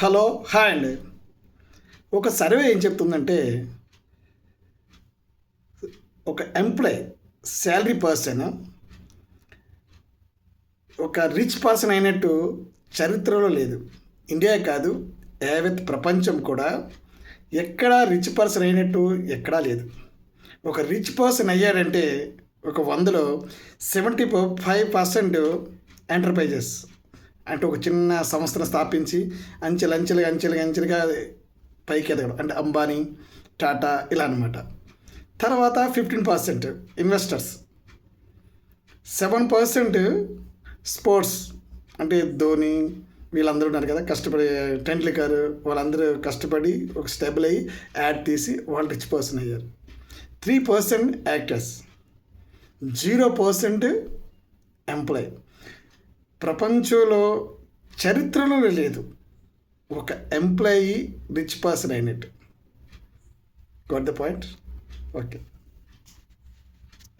Hello hi అండి. ఒక survey ఏం చెప్తుందంటే ఒక ఎంప్లాయ్ శాలరీ పర్సన్ ఒక రిచ్ పర్సన్ అయినట్టు చరిత్రలో లేదు. ఇండియా కాదు, యావత్ ప్రపంచం కూడా ఎక్కడా రిచ్ పర్సన్ అయినట్టు ఎక్కడా లేదు. ఒక రిచ్ పర్సన్ అయ్యాడంటే ఒక 100లో 75% ఎంటర్ప్రైజెస్ అంటే ఒక చిన్న సంస్థను స్థాపించి అంచెలుగా పైకి ఎదగడం అంటే అంబానీ, టాటా ఇలా అనమాట. తర్వాత 15% ఇన్వెస్టర్స్, 7% స్పోర్ట్స్ అంటే ధోని వీళ్ళందరూ ఉన్నారు కదా, కష్టపడి టెండూల్కర్ వాళ్ళందరూ కష్టపడి ఒక స్టెబుల్ అయ్యి యాడ్ తీసి వాళ్ళు రిచ్ పర్సన్ అయ్యారు. 3% యాక్టర్స్, 0% ఎంప్లాయ్. ప్రపంచంలో చరిత్రలో లేదు ఒక ఎంప్లాయీ రిచ్ పర్సన్ అయినట్టు. Got the point? ఓకే.